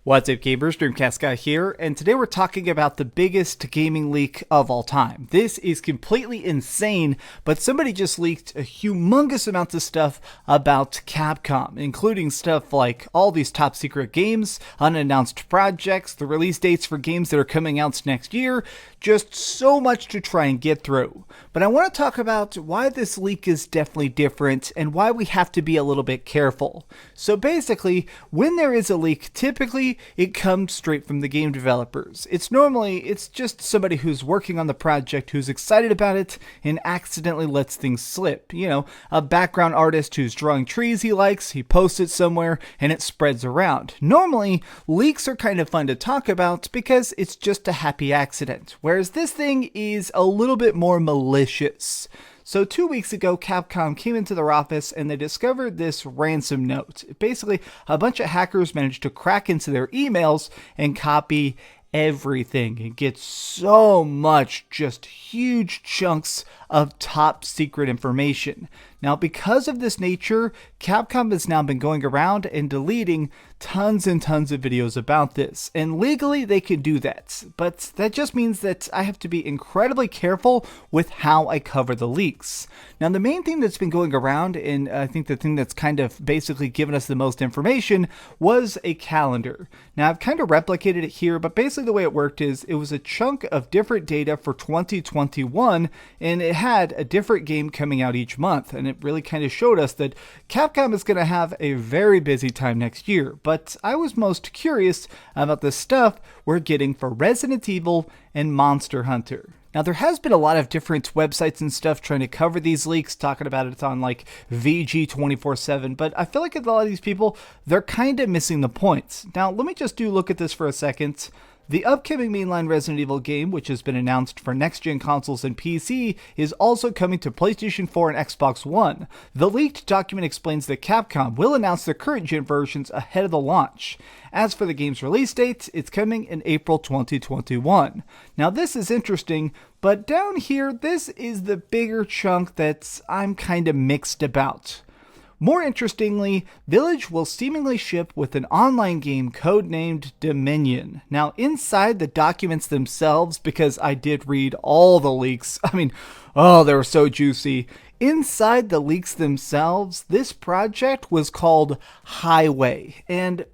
What's up, gamers? DreamcastGuy here, and today we're talking about the biggest gaming leak of all time. This is completely insane, but somebody just leaked a humongous amount of stuff about Capcom, including stuff like all these top secret games, unannounced projects, the release dates for games that are coming out next year, just so much to try and get through. But I want to talk about why this leak is definitely different and why we have to be a little bit careful. So basically, when there is a leak, typically it comes straight from the game developers. It's just somebody who's working on the project who's excited about it and accidentally lets things slip. You know, a background artist who's drawing trees he likes, he posts it somewhere and it spreads around. Normally, leaks are kind of fun to talk about because it's just a happy accident, whereas this thing is a little bit more malicious. So 2 weeks ago, Capcom came into their office and they discovered this ransom note. Basically, a bunch of hackers managed to crack into their emails and copy everything and get so much, just huge chunks of top secret information. Now, because of this nature, Capcom has now been going around and deleting tons and tons of videos about this. And legally, they can do that. But that just means that I have to be incredibly careful with how I cover the leaks. Now, the main thing that's been going around, and I think the thing that's kind of basically given us the most information, was a calendar. Now, I've kind of replicated it here, but basically the way it worked is it was a chunk of different data for 2021, and it had a different game coming out each month. And it really kind of showed us that Capcom is going to have a very busy time next year. But I was most curious about the stuff we're getting for Resident Evil and Monster Hunter. Now, there has been a lot of different websites and stuff trying to cover these leaks, talking about it on like VG 24/7, but I feel like a lot of these people, they're kind of missing the points. Now, let me just look at this for a second. The upcoming mainline Resident Evil game, which has been announced for next-gen consoles and PC, is also coming to PlayStation 4 and Xbox One. The leaked document explains that Capcom will announce the current-gen versions ahead of the launch. As for the game's release date, it's coming in April 2021. Now, this is interesting, but down here, this is the bigger chunk that I'm kind of mixed about. More interestingly, Village will seemingly ship with an online game codenamed Dominion. Now, inside the documents themselves, because I did read all the leaks, they were so juicy. Inside the leaks themselves, this project was called Highway, and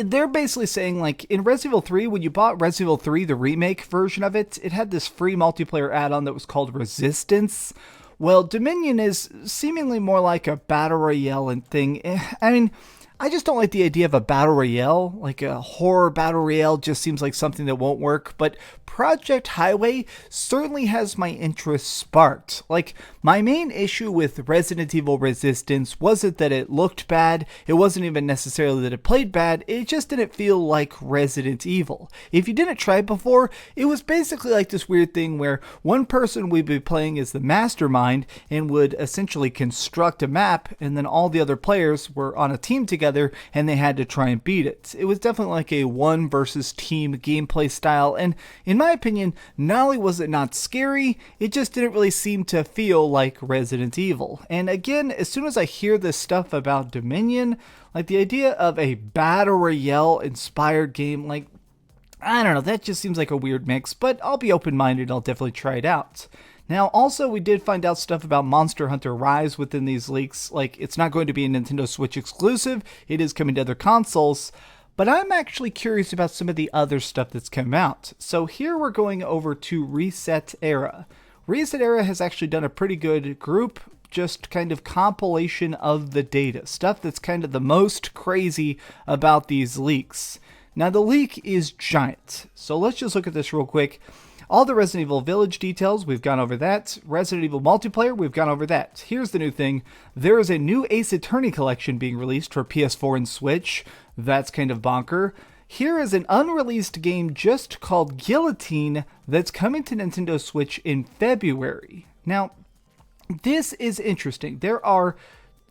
they're basically saying, like, in Resident Evil 3, when you bought Resident Evil 3, the remake version of it, it had this free multiplayer add-on that was called Resistance. Well, Dominion is seemingly more like a battle royale and thing. I just don't like the idea of a battle royale. Like a horror battle royale just seems like something that won't work. But Project Highway certainly has my interest sparked. Like, my main issue with Resident Evil Resistance wasn't that it looked bad. It wasn't even necessarily that it played bad. It just didn't feel like Resident Evil. If you didn't try it before, it was basically like this weird thing where one person would be playing as the mastermind and would essentially construct a map, and then all the other players were on a team together and they had to try and beat it. It was definitely like a one versus team gameplay style, and in my opinion, not only was it not scary, it just didn't really seem to feel like Resident Evil. And again, as soon as I hear this stuff about Dominion, like the idea of a battle royale inspired game, like, I don't know, that just seems like a weird mix, but I'll be open-minded, I'll definitely try it out. Now, also, we did find out stuff about Monster Hunter Rise within these leaks. Like, it's not going to be a Nintendo Switch exclusive. It is coming to other consoles. But I'm actually curious about some of the other stuff that's come out. So here we're going over to Reset Era. Reset Era has actually done a pretty good group, just kind of compilation of the data. Stuff that's kind of the most crazy about these leaks. Now, the leak is giant. So let's just look at this real quick. All the Resident Evil Village details, we've gone over that. Resident Evil multiplayer, we've gone over that. Here's the new thing. There is a new Ace Attorney collection being released for PS4 and Switch. That's kind of bonker. Here is an unreleased game just called Guillotine that's coming to Nintendo Switch in February. Now, this is interesting. There's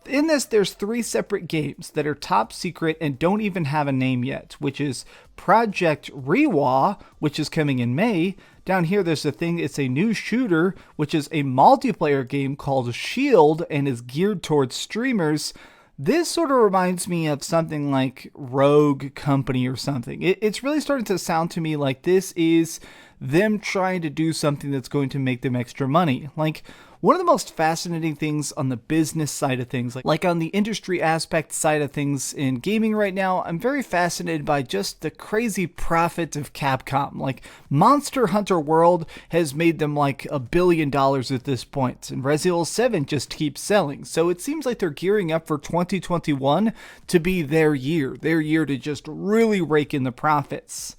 3 separate games that are top secret and don't even have a name yet, which is Project RE4, which is coming in May. Down here, there's a thing, it's a new shooter, which is a multiplayer game called Shield and is geared towards streamers. This sort of reminds me of something like Rogue Company or something. It's really starting to sound to me like this is them trying to do something that's going to make them extra money. Like, one of the most fascinating things on the business side of things, like on the industry aspect side of things in gaming right now, I'm very fascinated by just the crazy profit of Capcom. Like, Monster Hunter World has made them like $1 billion at this point, and Resident Evil 7 just keeps selling. So it seems like they're gearing up for 2021 to be their year to just really rake in the profits.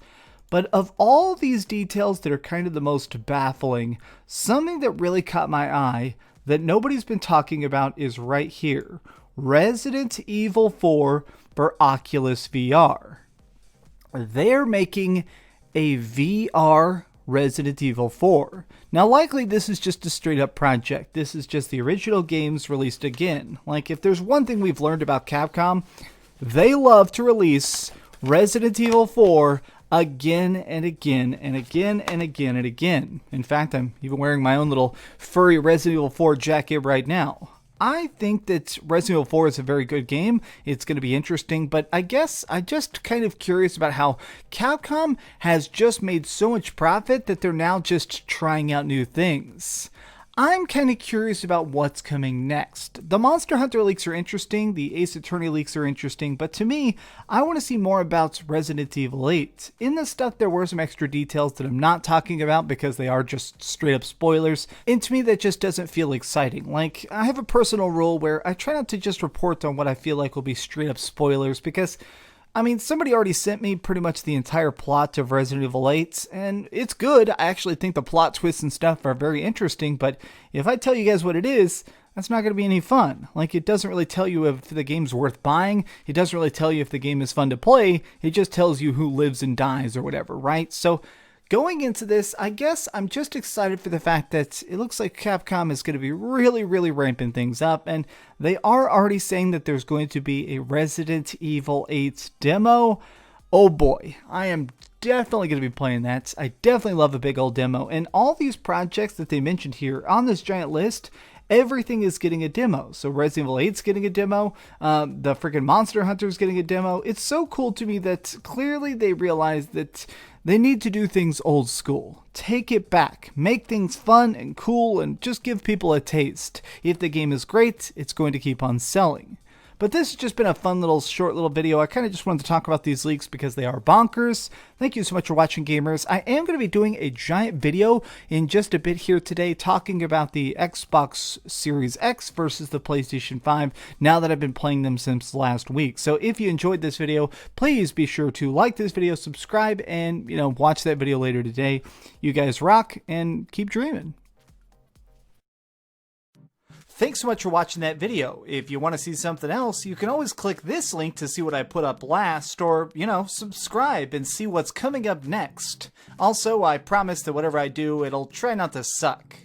But of all these details that are kind of the most baffling, something that really caught my eye that nobody's been talking about is right here. Resident Evil 4 for Oculus VR. They're making a VR Resident Evil 4. Now, likely this is just a straight up project. This is just the original games released again. Like, if there's one thing we've learned about Capcom, they love to release Resident Evil 4 again and again and again and again and again. In fact, I'm even wearing my own little furry Resident Evil 4 jacket right now. I think that Resident Evil 4 is a very good game. It's going to be interesting, but I guess I'm just kind of curious about how Capcom has just made so much profit that they're now just trying out new things. I'm kind of curious about what's coming next. The Monster Hunter leaks are interesting, the Ace Attorney leaks are interesting, but to me, I want to see more about Resident Evil 8. In this stuff, there were some extra details that I'm not talking about because they are just straight up spoilers, and to me, that just doesn't feel exciting. Like, I have a personal rule where I try not to just report on what I feel like will be straight up spoilers because, I mean, somebody already sent me pretty much the entire plot of Resident Evil 8, and it's good. I actually think the plot twists and stuff are very interesting, but if I tell you guys what it is, that's not going to be any fun. Like, it doesn't really tell you if the game's worth buying. It doesn't really tell you if the game is fun to play. It just tells you who lives and dies or whatever, right? So, going into this, I guess I'm just excited for the fact that it looks like Capcom is going to be really ramping things up, and they are already saying that there's going to be a Resident Evil 8 demo. Oh boy, I am definitely going to be playing that. I definitely love a big old demo, and all these projects that they mentioned here on this giant list, everything is getting a demo. So Resident Evil 8's getting a demo. The freaking Monster Hunter's getting a demo. It's so cool to me that clearly they realize that they need to do things old school. Take it back. Make things fun and cool and just give people a taste. If the game is great, it's going to keep on selling. But this has just been a fun little short little video. I kind of just wanted to talk about these leaks because they are bonkers. Thank you so much for watching, gamers. I am going to be doing a giant video in just a bit here today talking about the Xbox Series X versus the PlayStation 5 now that I've been playing them since last week. So if you enjoyed this video, please be sure to like this video, subscribe, and watch that video later today. You guys rock and keep dreaming. Thanks so much for watching that video. If you want to see something else, you can always click this link to see what I put up last, or, subscribe and see what's coming up next. Also, I promise that whatever I do, it'll try not to suck.